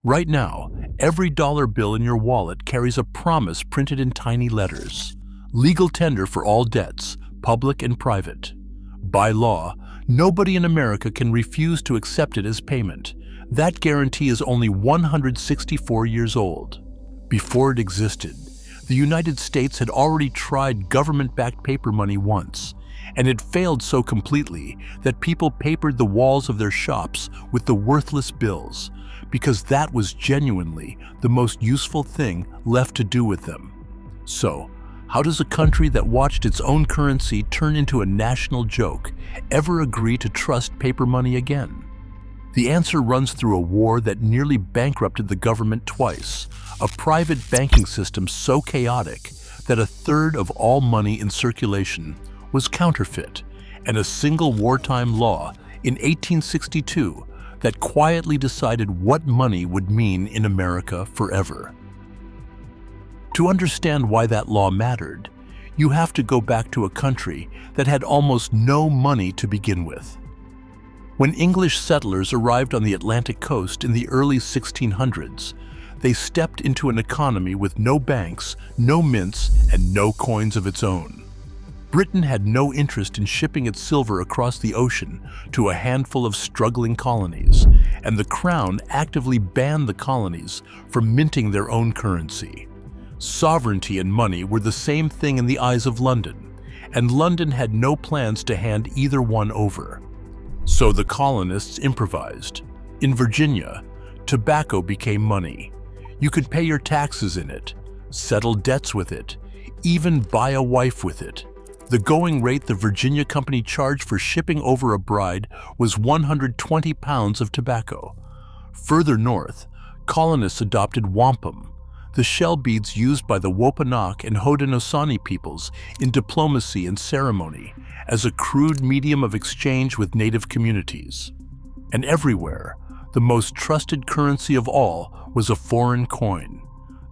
Right now, every dollar bill in your wallet carries a promise printed in tiny letters. Legal tender for all debts, public and private. By law, nobody in America can refuse to accept it as payment. That guarantee is only 164 years old. Before it existed, the United States had already tried government-backed paper money once, and it failed so completely that people papered the walls of their shops with the worthless bills, because that was genuinely the most useful thing left to do with them. So, how does a country that watched its own currency turn into a national joke ever agree to trust paper money again? The answer runs through a war that nearly bankrupted the government twice, a private banking system so chaotic that a third of all money in circulation was counterfeit, and a single wartime law in 1862 that quietly decided what money would mean in America forever. To understand why that law mattered, you have to go back to a country that had almost no money to begin with. When English settlers arrived on the Atlantic coast in the early 1600s, they stepped into an economy with no banks, no mints, and no coins of its own. Britain had no interest in shipping its silver across the ocean to a handful of struggling colonies, and the Crown actively banned the colonies from minting their own currency. Sovereignty and money were the same thing in the eyes of London, and London had no plans to hand either one over. So the colonists improvised. In Virginia, tobacco became money. You could pay your taxes in it, settle debts with it, even buy a wife with it. The going rate the Virginia Company charged for shipping over a bride was 120 pounds of tobacco. Further north, colonists adopted wampum, the shell beads used by the Wampanoag and Haudenosaunee peoples in diplomacy and ceremony, as a crude medium of exchange with native communities. And everywhere, the most trusted currency of all was a foreign coin,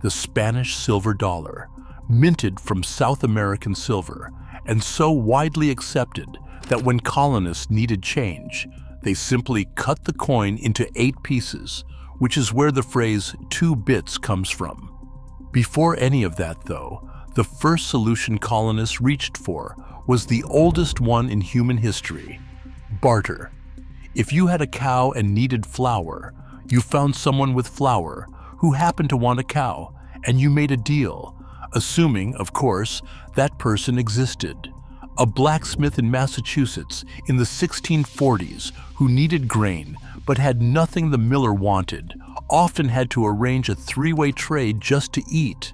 the Spanish silver dollar, minted from South American silver, and so widely accepted that when colonists needed change, they simply cut the coin into 8 pieces, which is where the phrase 2 bits comes from. Before any of that, though, the first solution colonists reached for was the oldest one in human history: barter. If you had a cow and needed flour, you found someone with flour who happened to want a cow, and you made a deal, assuming, of course, that person existed. A blacksmith in Massachusetts in the 1640s who needed grain but had nothing the miller wanted often had to arrange a 3-way trade just to eat.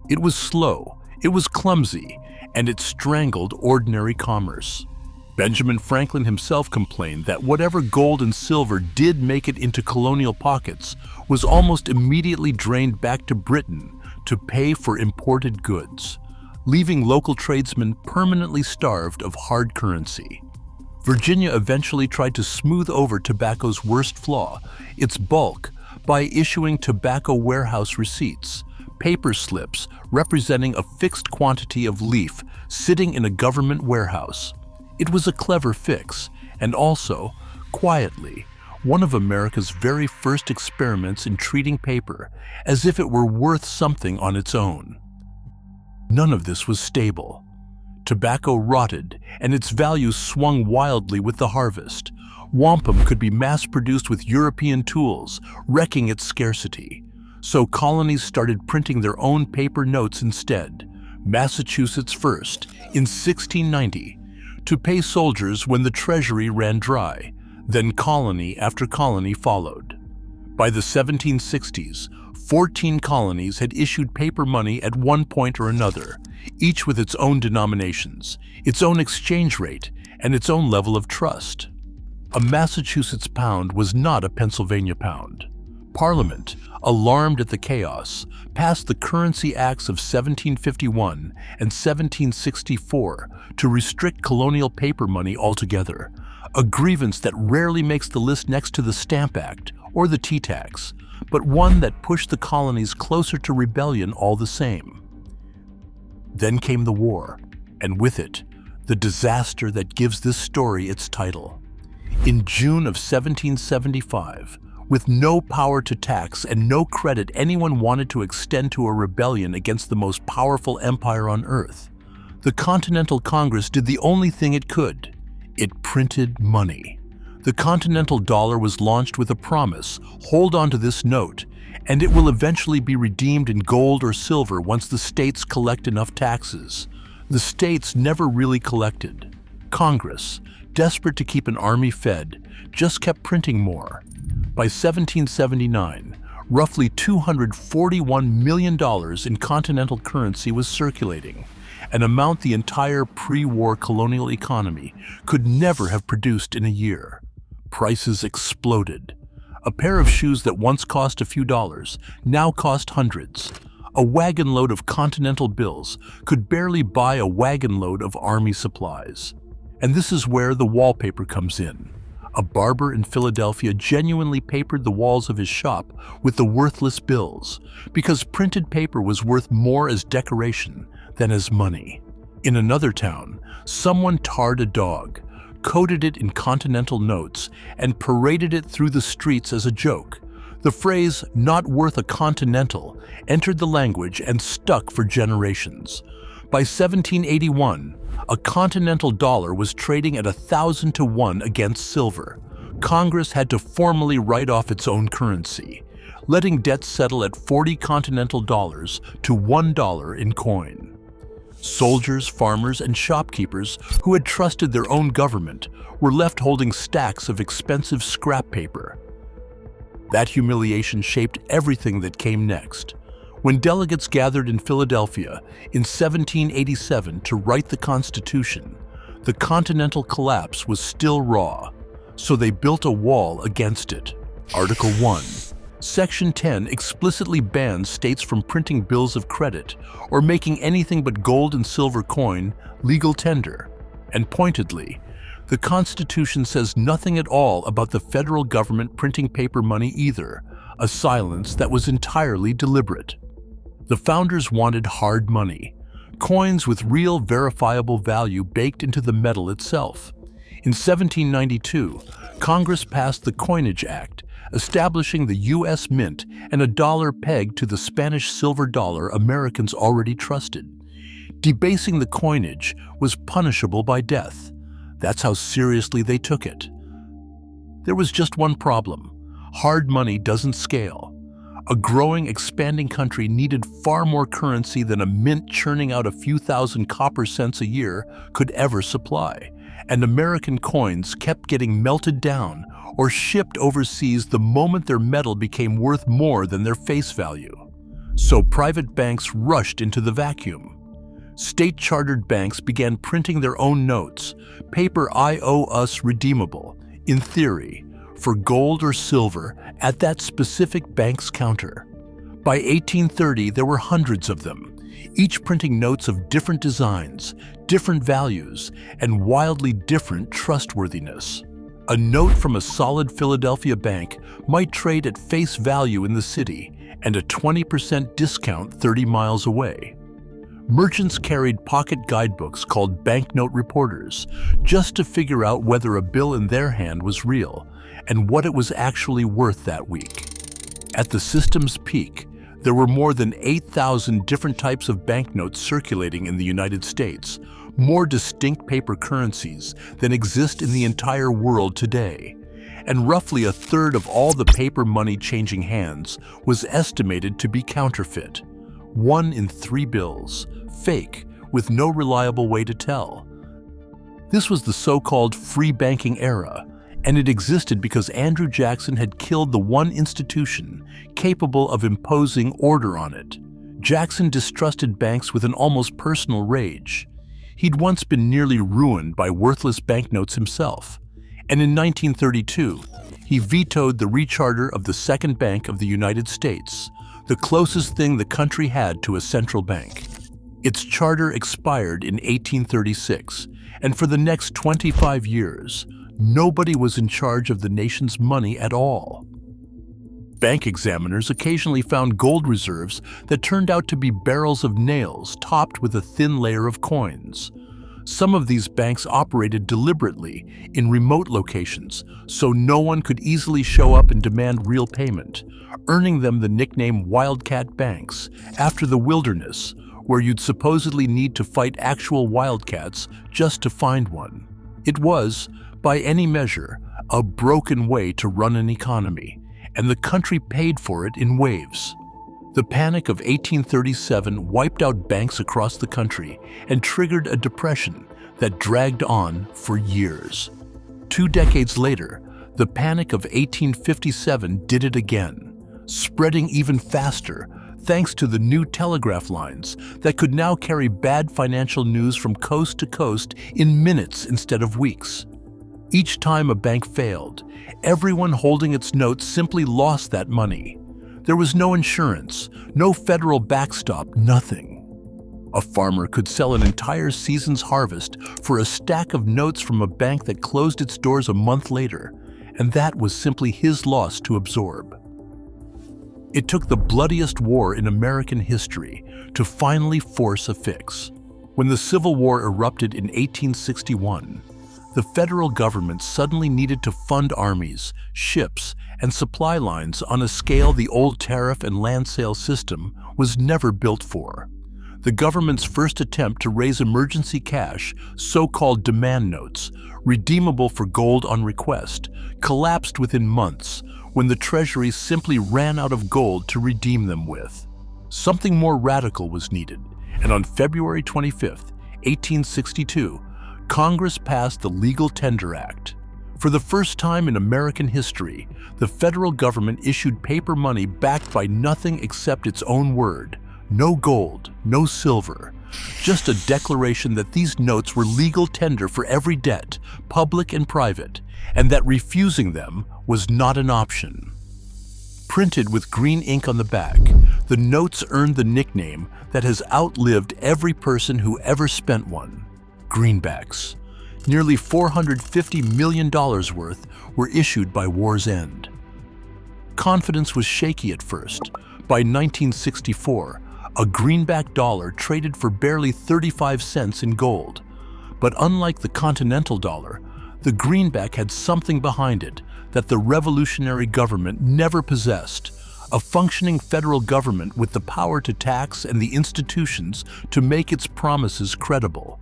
It was slow, it was clumsy, and it strangled ordinary commerce. Benjamin Franklin himself complained that whatever gold and silver did make it into colonial pockets was almost immediately drained back to Britain to pay for imported goods, leaving local tradesmen permanently starved of hard currency. Virginia eventually tried to smooth over tobacco's worst flaw, its bulk, by issuing tobacco warehouse receipts, paper slips representing a fixed quantity of leaf sitting in a government warehouse. It was a clever fix, and also, quietly, one of America's very first experiments in treating paper as if it were worth something on its own. None of this was stable. Tobacco rotted, and its value swung wildly with the harvest. Wampum could be mass-produced with European tools, wrecking its scarcity. So colonies started printing their own paper notes instead, Massachusetts first, in 1690, to pay soldiers when the treasury ran dry. Then colony after colony followed. By the 1760s, 14 colonies had issued paper money at one point or another, each with its own denominations, its own exchange rate, and its own level of trust. A Massachusetts pound was not a Pennsylvania pound. Parliament, alarmed at the chaos, passed the Currency Acts of 1751 and 1764 to restrict colonial paper money altogether, a grievance that rarely makes the list next to the Stamp Act or the tea tax, but one that pushed the colonies closer to rebellion all the same. Then came the war, and with it, the disaster that gives this story its title. In June of 1775, With no power to tax and no credit anyone wanted to extend to a rebellion against the most powerful empire on earth, the Continental Congress did the only thing it could. It printed money. The Continental Dollar was launched with a promise: hold on to this note, and it will eventually be redeemed in gold or silver once the states collect enough taxes. The states never really collected. Congress, desperate to keep an army fed, just kept printing more. By 1779, roughly $241 million in continental currency was circulating, an amount the entire pre-war colonial economy could never have produced in a year. Prices exploded. A pair of shoes that once cost a few dollars now cost hundreds. A wagon load of continental bills could barely buy a wagon load of army supplies. And this is where the wallpaper comes in. A barber in Philadelphia genuinely papered the walls of his shop with the worthless bills, because printed paper was worth more as decoration than as money. In another town, someone tarred a dog, coated it in continental notes, and paraded it through the streets as a joke. The phrase, "not worth a continental," entered the language and stuck for generations. By 1781, a continental dollar was trading at 1,000 to 1 against silver. Congress had to formally write off its own currency, letting debts settle at 40 continental dollars to $1 in coin. Soldiers, farmers, and shopkeepers who had trusted their own government were left holding stacks of expensive scrap paper. That humiliation shaped everything that came next. When delegates gathered in Philadelphia in 1787 to write the Constitution, the continental collapse was still raw, so they built a wall against it. Article 1. Section 10 explicitly bans states from printing bills of credit or making anything but gold and silver coin legal tender. And pointedly, the Constitution says nothing at all about the federal government printing paper money either, a silence that was entirely deliberate. The founders wanted hard money, coins with real verifiable value baked into the metal itself. In 1792, Congress passed the Coinage Act, establishing the U.S. Mint and a dollar pegged to the Spanish silver dollar Americans already trusted. Debasing the coinage was punishable by death. That's how seriously they took it. There was just one problem. Hard money doesn't scale. A growing, expanding country needed far more currency than a mint churning out a few thousand copper cents a year could ever supply, and American coins kept getting melted down or shipped overseas the moment their metal became worth more than their face value. So private banks rushed into the vacuum. State-chartered banks began printing their own notes, paper I owe us redeemable, in theory, for gold or silver at that specific bank's counter. By 1830, there were hundreds of them, each printing notes of different designs, different values, and wildly different trustworthiness. A note from a solid Philadelphia bank might trade at face value in the city and a 20% discount 30 miles away. Merchants carried pocket guidebooks called banknote reporters just to figure out whether a bill in their hand was real and what it was actually worth that week. At the system's peak, there were more than 8,000 different types of banknotes circulating in the United States, more distinct paper currencies than exist in the entire world today. And roughly a third of all the paper money changing hands was estimated to be counterfeit. 1 in 3 bills, fake, with no reliable way to tell. This was the so-called free banking era, and it existed because Andrew Jackson had killed the one institution capable of imposing order on it. Jackson distrusted banks with an almost personal rage. He'd once been nearly ruined by worthless banknotes himself, and in 1932, he vetoed the recharter of the Second Bank of the United States, the closest thing the country had to a central bank. Its charter expired in 1836, and for the next 25 years, nobody was in charge of the nation's money at all. Bank examiners occasionally found gold reserves that turned out to be barrels of nails topped with a thin layer of coins. Some of these banks operated deliberately in remote locations, so no one could easily show up and demand real payment, earning them the nickname Wildcat banks, after the wilderness, where you'd supposedly need to fight actual wildcats just to find one. It was, by any measure, a broken way to run an economy, and the country paid for it in waves. The Panic of 1837 wiped out banks across the country and triggered a depression that dragged on for years. 2 decades later, the Panic of 1857 did it again, spreading even faster thanks to the new telegraph lines that could now carry bad financial news from coast to coast in minutes instead of weeks. Each time a bank failed, everyone holding its notes simply lost that money. There was no insurance, no federal backstop, nothing. A farmer could sell an entire season's harvest for a stack of notes from a bank that closed its doors a month later, and that was simply his loss to absorb. It took the bloodiest war in American history to finally force a fix. When the Civil War erupted in 1861, the federal government suddenly needed to fund armies, ships, and supply lines on a scale the old tariff and land sale system was never built for. The government's first attempt to raise emergency cash, so-called demand notes, redeemable for gold on request, collapsed within months when the Treasury simply ran out of gold to redeem them with. Something more radical was needed, and on February 25, 1862, Congress passed the Legal Tender Act. For the first time in American history, the federal government issued paper money backed by nothing except its own word. No gold, no silver. Just a declaration that these notes were legal tender for every debt, public and private, and that refusing them was not an option. Printed with green ink on the back, the notes earned the nickname that has outlived every person who ever spent one: greenbacks. Nearly $450 million worth were issued by war's end. Confidence was shaky at first. By 1964, a greenback dollar traded for barely 35 cents in gold. But unlike the continental dollar, the greenback had something behind it that the revolutionary government never possessed: a functioning federal government with the power to tax and the institutions to make its promises credible.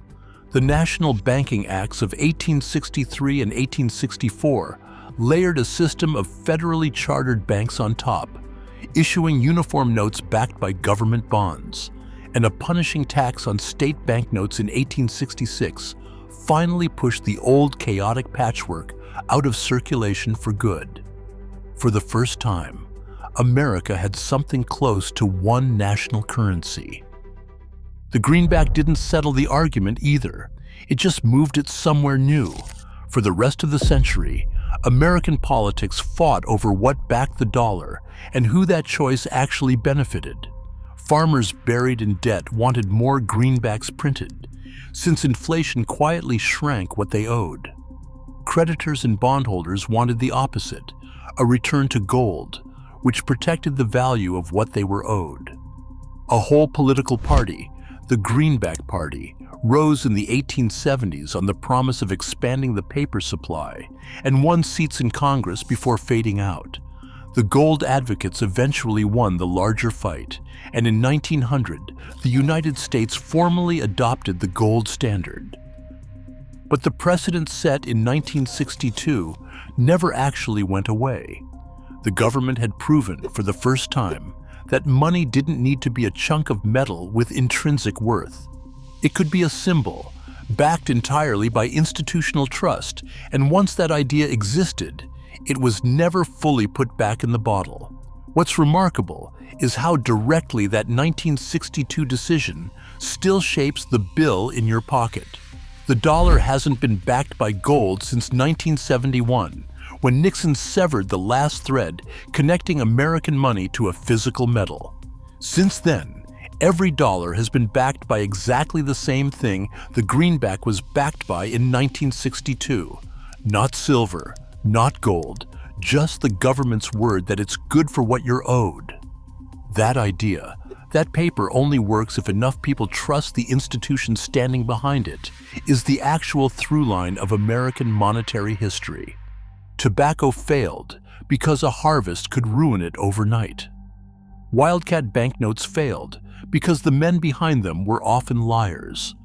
The National Banking Acts of 1863 and 1864 layered a system of federally chartered banks on top, issuing uniform notes backed by government bonds, and a punishing tax on state banknotes in 1866 finally pushed the old chaotic patchwork out of circulation for good. For the first time, America had something close to one national currency. The greenback didn't settle the argument either. It just moved it somewhere new. For the rest of the century, American politics fought over what backed the dollar and who that choice actually benefited. Farmers buried in debt wanted more greenbacks printed, since inflation quietly shrank what they owed. Creditors and bondholders wanted the opposite, a return to gold, which protected the value of what they were owed. A whole political party, the Greenback Party, rose in the 1870s on the promise of expanding the paper supply and won seats in Congress before fading out. The gold advocates eventually won the larger fight, and in 1900, the United States formally adopted the gold standard. But the precedent set in 1962 never actually went away. The government had proven for the first time that money didn't need to be a chunk of metal with intrinsic worth. It could be a symbol, backed entirely by institutional trust, and once that idea existed, it was never fully put back in the bottle. What's remarkable is how directly that 1962 decision still shapes the bill in your pocket. The dollar hasn't been backed by gold since 1971, when Nixon severed the last thread connecting American money to a physical metal. Since then, every dollar has been backed by exactly the same thing the greenback was backed by in 1962. Not silver, not gold, just the government's word that it's good for what you're owed. That idea, that paper only works if enough people trust the institution standing behind it, is the actual through line of American monetary history. Tobacco failed because a harvest could ruin it overnight. Wildcat banknotes failed because the men behind them were often liars.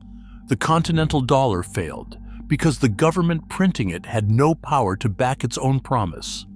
The Continental dollar failed because the government printing it had no power to back its own promise.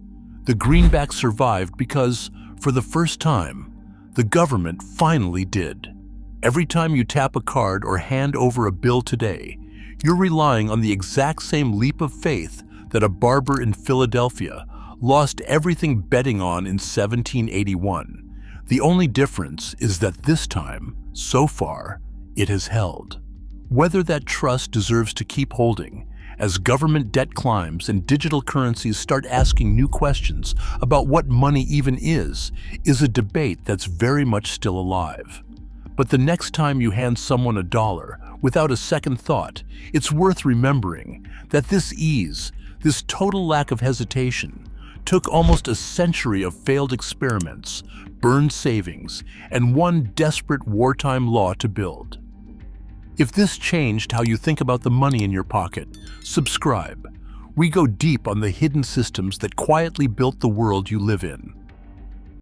The greenback survived because, for the first time, the government finally did. Every time you tap a card or hand over a bill today, you're relying on the exact same leap of faith that a barber in Philadelphia lost everything betting on in 1781. The only difference is that this time, so far, it has held. Whether that trust deserves to keep holding, as government debt climbs and digital currencies start asking new questions about what money even is a debate that's very much still alive. But the next time you hand someone $1 without a second thought, it's worth remembering that this ease, this total lack of hesitation, took almost a century of failed experiments, burned savings, and one desperate wartime law to build. If this changed how you think about the money in your pocket, subscribe. We go deep on the hidden systems that quietly built the world you live in.